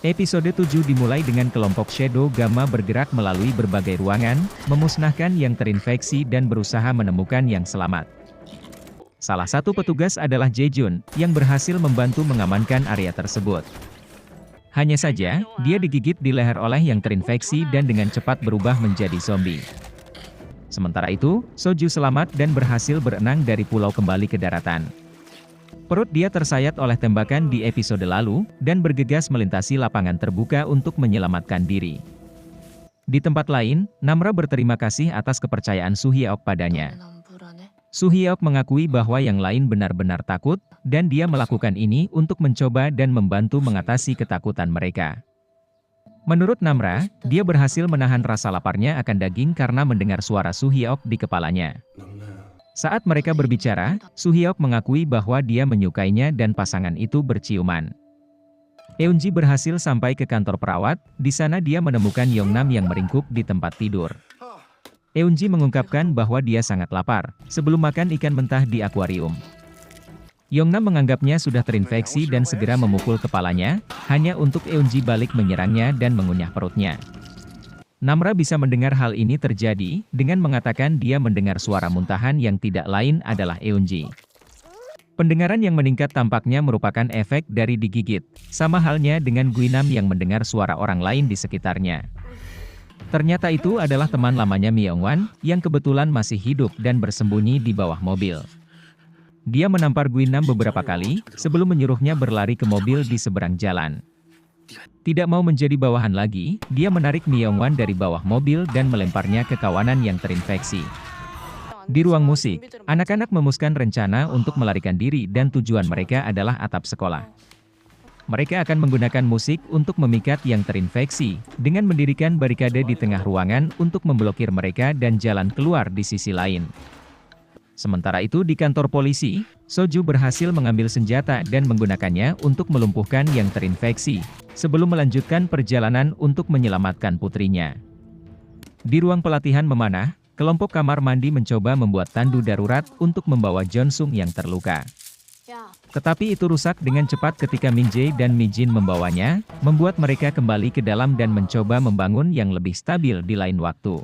Episode 7 dimulai dengan kelompok Shadow Gamma bergerak melalui berbagai ruangan, memusnahkan yang terinfeksi dan berusaha menemukan yang selamat. Salah satu petugas adalah Jae-jun, yang berhasil membantu mengamankan area tersebut. Hanya saja, dia digigit di leher oleh yang terinfeksi dan dengan cepat berubah menjadi zombie. Sementara itu, Soju selamat dan berhasil berenang dari pulau kembali ke daratan. Perut dia tersayat oleh tembakan di episode lalu, dan bergegas melintasi lapangan terbuka untuk menyelamatkan diri. Di tempat lain, Namra berterima kasih atas kepercayaan Suhyok padanya. Suhyok mengakui bahwa yang lain benar-benar takut, dan dia melakukan ini untuk mencoba dan membantu mengatasi ketakutan mereka. Menurut Namra, dia berhasil menahan rasa laparnya akan daging karena mendengar suara Suhyok di kepalanya. Saat mereka berbicara, Suhyok mengakui bahwa dia menyukainya dan pasangan itu berciuman. Eunji berhasil sampai ke kantor perawat, di sana dia menemukan Yongnam yang meringkuk di tempat tidur. Eunji mengungkapkan bahwa dia sangat lapar, sebelum makan ikan mentah di akuarium. Yongnam menganggapnya sudah terinfeksi dan segera memukul kepalanya, hanya untuk Eunji balik menyerangnya dan mengunyah perutnya. Namra bisa mendengar hal ini terjadi, dengan mengatakan dia mendengar suara muntahan yang tidak lain adalah Eunji. Pendengaran yang meningkat tampaknya merupakan efek dari digigit, sama halnya dengan Guinam yang mendengar suara orang lain di sekitarnya. Ternyata itu adalah teman lamanya Myungwan, yang kebetulan masih hidup dan bersembunyi di bawah mobil. Dia menampar Guinam beberapa kali, sebelum menyuruhnya berlari ke mobil di seberang jalan. Tidak mau menjadi bawahan lagi, dia menarik Myungwan dari bawah mobil dan melemparnya ke kawanan yang terinfeksi. Di ruang musik, anak-anak memuskan rencana untuk melarikan diri dan tujuan mereka adalah atap sekolah. Mereka akan menggunakan musik untuk memikat yang terinfeksi, dengan mendirikan barikade di tengah ruangan untuk memblokir mereka dan jalan keluar di sisi lain. Sementara itu di kantor polisi, Soju berhasil mengambil senjata dan menggunakannya untuk melumpuhkan yang terinfeksi, sebelum melanjutkan perjalanan untuk menyelamatkan putrinya. Di ruang pelatihan memanah, kelompok kamar mandi mencoba membuat tandu darurat untuk membawa Jonsung yang terluka. Tetapi itu rusak dengan cepat ketika Min Jae dan Mi Jin membawanya, membuat mereka kembali ke dalam dan mencoba membangun yang lebih stabil di lain waktu.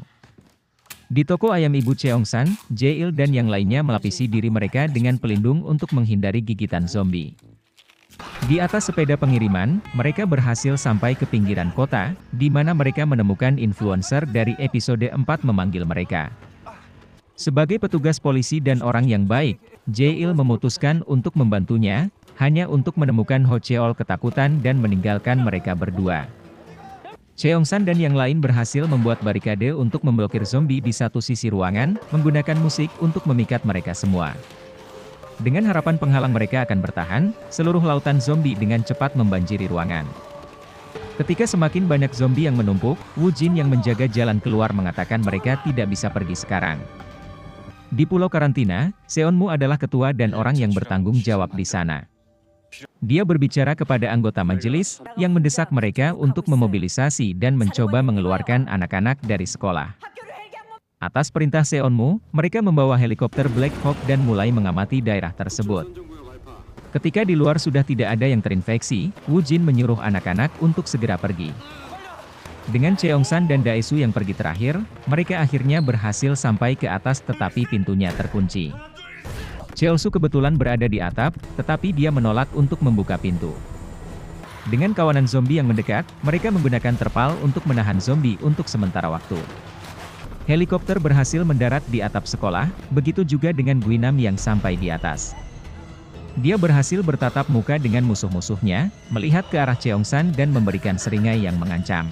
Di toko ayam Ibu Cheongsan, Jae-il dan yang lainnya melapisi diri mereka dengan pelindung untuk menghindari gigitan zombie. Di atas sepeda pengiriman, mereka berhasil sampai ke pinggiran kota, di mana mereka menemukan influencer dari episode 4 memanggil mereka. Sebagai petugas polisi dan orang yang baik, Jae-il memutuskan untuk membantunya, hanya untuk menemukan Ho Cheol ketakutan dan meninggalkan mereka berdua. Cheongsan dan yang lain berhasil membuat barikade untuk memblokir zombie di satu sisi ruangan, menggunakan musik untuk memikat mereka semua. Dengan harapan penghalang mereka akan bertahan, seluruh lautan zombie dengan cepat membanjiri ruangan. Ketika semakin banyak zombie yang menumpuk, Woo Jin yang menjaga jalan keluar mengatakan mereka tidak bisa pergi sekarang. Di pulau karantina, Seonmu adalah ketua dan orang yang bertanggung jawab di sana. Dia berbicara kepada anggota majelis, yang mendesak mereka untuk memobilisasi dan mencoba mengeluarkan anak-anak dari sekolah. Atas perintah Seonmu, mereka membawa helikopter Black Hawk dan mulai mengamati daerah tersebut. Ketika di luar sudah tidak ada yang terinfeksi, Woo Jin menyuruh anak-anak untuk segera pergi. Dengan Cheongsan dan Daesu yang pergi terakhir, mereka akhirnya berhasil sampai ke atas tetapi pintunya terkunci. Cheolsu kebetulan berada di atap, tetapi dia menolak untuk membuka pintu. Dengan kawanan zombie yang mendekat, mereka menggunakan terpal untuk menahan zombie untuk sementara waktu. Helikopter berhasil mendarat di atap sekolah, begitu juga dengan Guinam yang sampai di atas. Dia berhasil bertatap muka dengan musuh-musuhnya, melihat ke arah Cheongsan dan memberikan seringai yang mengancam.